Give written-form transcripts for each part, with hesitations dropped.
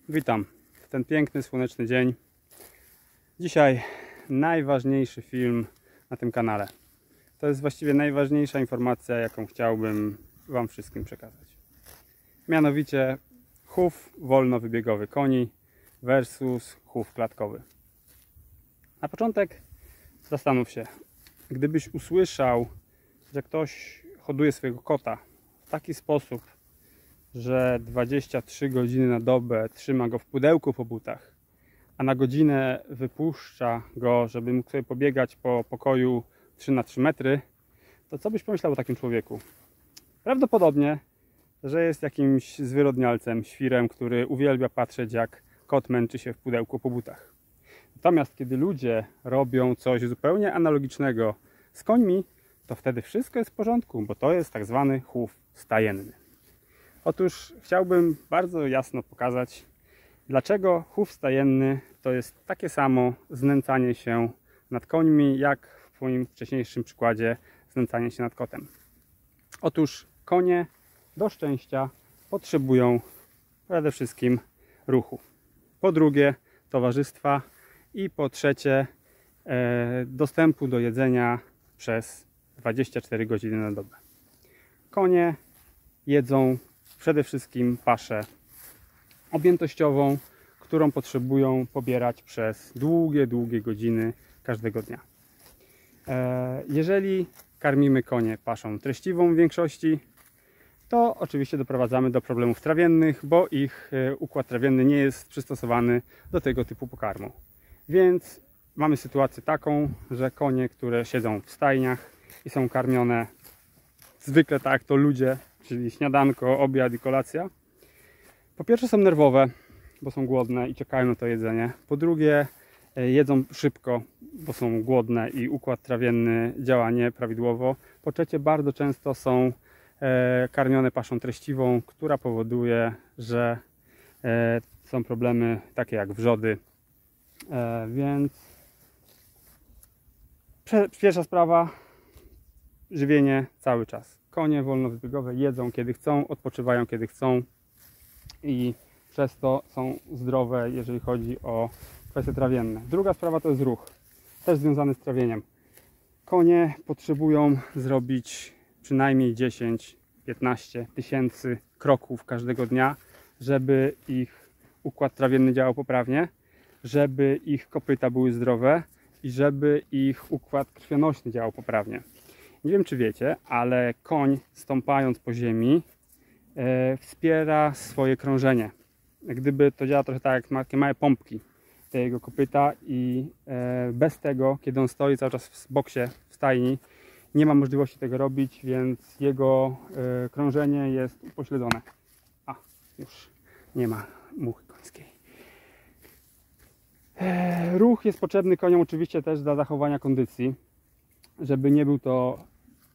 Witam w ten piękny, słoneczny dzień. Dzisiaj najważniejszy film na tym kanale. To jest właściwie najważniejsza informacja, jaką chciałbym Wam wszystkim przekazać. Mianowicie chów wolnowybiegowy koni versus chów klatkowy. Na początek zastanów się, gdybyś usłyszał, że ktoś hoduje swojego kota w taki sposób, że 23 godziny na dobę trzyma go w pudełku po butach, a na godzinę wypuszcza go, żeby mógł sobie pobiegać po pokoju 3 na 3 metry, to co byś pomyślał o takim człowieku? Prawdopodobnie, że jest jakimś zwyrodnialcem, świrem, który uwielbia patrzeć, jak kot męczy się w pudełku po butach. Natomiast kiedy ludzie robią coś zupełnie analogicznego z końmi, to wtedy wszystko jest w porządku, bo to jest tak zwany chów stajenny. Otóż chciałbym bardzo jasno pokazać, dlaczego chów stajenny to jest takie samo znęcanie się nad końmi, jak w moim wcześniejszym przykładzie znęcanie się nad kotem. Otóż konie do szczęścia potrzebują przede wszystkim ruchu. Po drugie towarzystwa i po trzecie dostępu do jedzenia przez 24 godziny na dobę. Konie jedzą przede wszystkim paszę objętościową, którą potrzebują pobierać przez długie godziny każdego dnia. Jeżeli karmimy konie paszą treściwą w większości, to oczywiście doprowadzamy do problemów trawiennych, bo ich układ trawienny nie jest przystosowany do tego typu pokarmu. Więc mamy sytuację taką, że konie, które siedzą w stajniach i są karmione zwykle tak jak to ludzie, czyli śniadanko, obiad i kolacja, po pierwsze są nerwowe, bo są głodne i czekają na to jedzenie. Po drugie jedzą szybko, bo są głodne i układ trawienny działa nieprawidłowo. Po trzecie bardzo często są karmione paszą treściwą, która powoduje, że są problemy takie jak wrzody. Więc pierwsza sprawa, żywienie cały czas. Konie wolnowybiegowe jedzą kiedy chcą, odpoczywają kiedy chcą i przez to są zdrowe, jeżeli chodzi o kwestie trawienne. Druga sprawa to jest ruch, też związany z trawieniem. Konie potrzebują zrobić przynajmniej 10-15 tysięcy kroków każdego dnia, żeby ich układ trawienny działał poprawnie, żeby ich kopyta były zdrowe i żeby ich układ krwionośny działał poprawnie. Nie wiem, czy wiecie, ale koń stąpając po ziemi wspiera swoje krążenie. Gdyby to działa trochę tak jak takie małe pompki te jego kopyta i bez tego, kiedy on stoi cały czas w boksie, w stajni, nie ma możliwości tego robić, więc jego krążenie jest upośledzone. A, już nie ma muchy końskiej. Ruch jest potrzebny koniom oczywiście też dla zachowania kondycji, żeby nie był to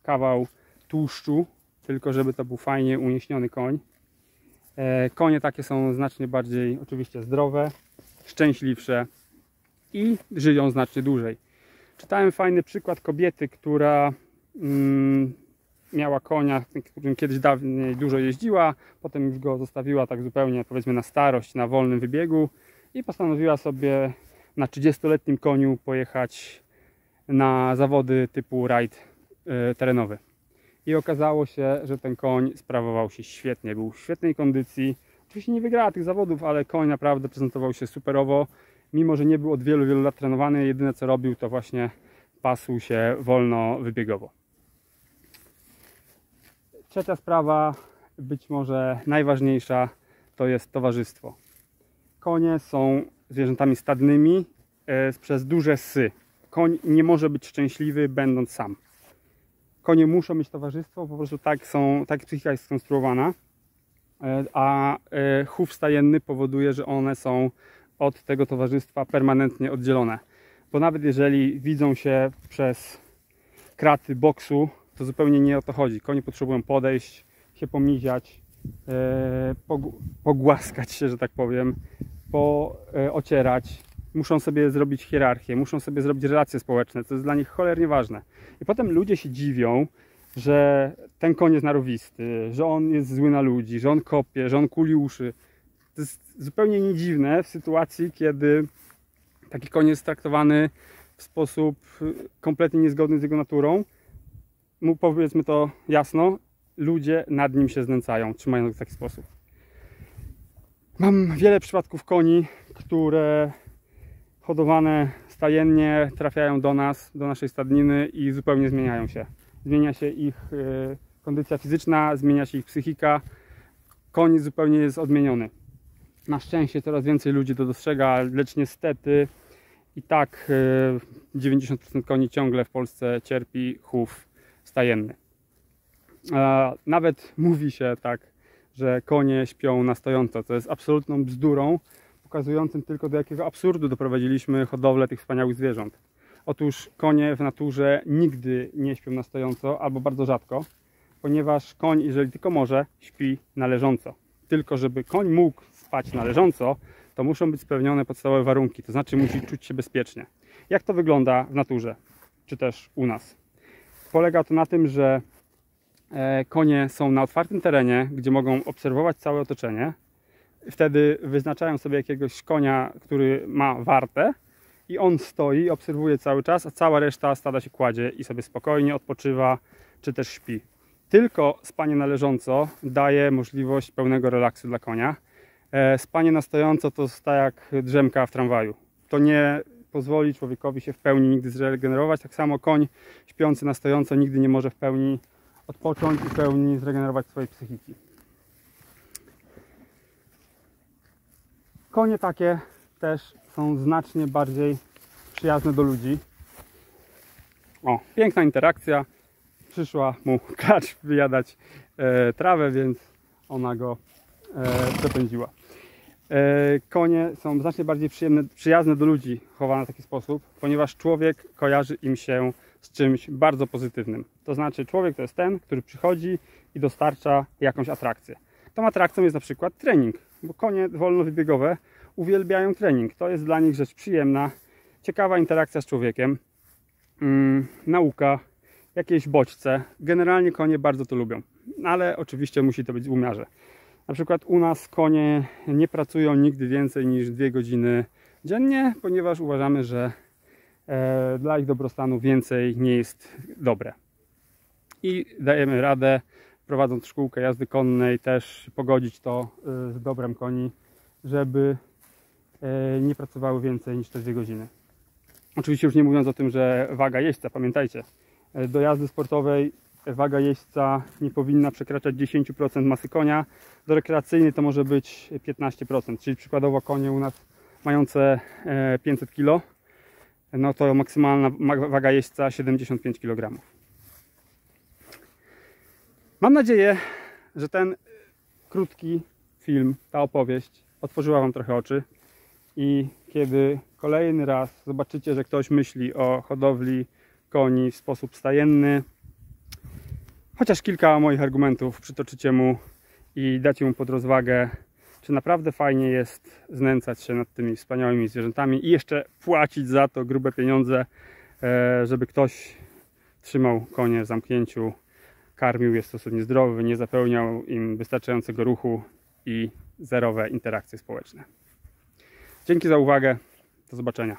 kawał tłuszczu, tylko żeby to był fajnie unieśniony koń. Konie takie są znacznie bardziej oczywiście zdrowe, szczęśliwsze i żyją znacznie dłużej. Czytałem fajny przykład kobiety, która miała konia, którym kiedyś dawniej dużo jeździła, potem już go zostawiła tak zupełnie, powiedzmy, na starość, na wolnym wybiegu i postanowiła sobie na 30-letnim koniu pojechać na zawody typu rajd terenowy. I okazało się, że ten koń sprawował się świetnie, był w świetnej kondycji. Oczywiście nie wygrała tych zawodów, ale koń naprawdę prezentował się superowo, mimo że nie był od wielu lat trenowany. Jedyne co robił, to właśnie pasł się wolno wybiegowo. Trzecia sprawa, być może najważniejsza, to jest towarzystwo. Konie są zwierzętami stadnymi przez duże sy. Koń nie może być szczęśliwy będąc sam. Konie muszą mieć towarzystwo, po prostu tak psychika jest skonstruowana, a chów stajenny powoduje, że one są od tego towarzystwa permanentnie oddzielone. Bo nawet jeżeli widzą się przez kraty boksu, to zupełnie nie o to chodzi. Konie potrzebują podejść, się pomiziać, pogłaskać się, że tak powiem, ocierać. Muszą sobie zrobić hierarchię, muszą sobie zrobić relacje społeczne, co jest dla nich cholernie ważne. I potem ludzie się dziwią, że ten koń jest narowisty, że on jest zły na ludzi, że on kopie, że on kuli uszy. To jest zupełnie nie dziwne w sytuacji, kiedy taki koń jest traktowany w sposób kompletnie niezgodny z jego naturą. Powiedzmy to jasno, ludzie nad nim się znęcają, trzymając go w taki sposób. Mam wiele przypadków koni, które hodowane stajennie trafiają do nas, do naszej stadniny i zupełnie zmieniają się. Zmienia się ich kondycja fizyczna, zmienia się ich psychika. Koń zupełnie jest odmieniony. Na szczęście coraz więcej ludzi to dostrzega, lecz niestety i tak 90% koni ciągle w Polsce cierpi chów stajenny. Nawet mówi się tak, że konie śpią na stojąco, co jest absolutną bzdurą, pokazującym tylko, do jakiego absurdu doprowadziliśmy hodowlę tych wspaniałych zwierząt. Otóż konie w naturze nigdy nie śpią na stojąco, albo bardzo rzadko, ponieważ koń, jeżeli tylko może, śpi na leżąco. Tylko żeby koń mógł spać na leżąco, to muszą być spełnione podstawowe warunki, to znaczy musi czuć się bezpiecznie. Jak to wygląda w naturze, czy też u nas? Polega to na tym, że konie są na otwartym terenie, gdzie mogą obserwować całe otoczenie. Wtedy wyznaczają sobie jakiegoś konia, który ma wartę i on stoi, obserwuje cały czas, a cała reszta stada się kładzie i sobie spokojnie odpoczywa, czy też śpi. Tylko spanie na leżąco daje możliwość pełnego relaksu dla konia. Spanie na stojąco to jest tak jak drzemka w tramwaju. To nie pozwoli człowiekowi się w pełni nigdy zregenerować. Tak samo koń śpiący na stojąco nigdy nie może w pełni odpocząć i w pełni zregenerować swojej psychiki. Konie takie też są znacznie bardziej przyjazne do ludzi. O, piękna interakcja. Przyszła mu klacz wyjadać trawę, więc ona go przepędziła. Konie są znacznie bardziej przyjazne do ludzi chowane w taki sposób, ponieważ człowiek kojarzy im się z czymś bardzo pozytywnym. To znaczy człowiek to jest ten, który przychodzi i dostarcza jakąś atrakcję. Tą atrakcją jest na przykład trening, bo konie wolnowybiegowe uwielbiają trening. To jest dla nich rzecz przyjemna, ciekawa interakcja z człowiekiem, nauka, jakieś bodźce. Generalnie konie bardzo to lubią, ale oczywiście musi to być w umiarze. Na przykład u nas konie nie pracują nigdy więcej niż 2 godziny dziennie, ponieważ uważamy, że dla ich dobrostanu więcej nie jest dobre. I dajemy radę, prowadząc szkółkę jazdy konnej, też pogodzić to z dobrem koni, żeby nie pracowały więcej niż te 2 godziny. Oczywiście już nie mówiąc o tym, że waga jeźdźca, pamiętajcie, do jazdy sportowej waga jeźdźca nie powinna przekraczać 10% masy konia, do rekreacyjnej to może być 15%, czyli przykładowo konie u nas mające 500 kg, no to maksymalna waga jeźdźca 75 kg. Mam nadzieję, że ten krótki film, ta opowieść otworzyła Wam trochę oczy i kiedy kolejny raz zobaczycie, że ktoś myśli o hodowli koni w sposób stajenny, chociaż kilka moich argumentów przytoczycie mu i dacie mu pod rozwagę, czy naprawdę fajnie jest znęcać się nad tymi wspaniałymi zwierzętami i jeszcze płacić za to grube pieniądze, żeby ktoś trzymał konie w zamknięciu, karmił je w sposób niezdrowy, nie zapełniał im wystarczającego ruchu i zerowe interakcje społeczne. Dzięki za uwagę. Do zobaczenia.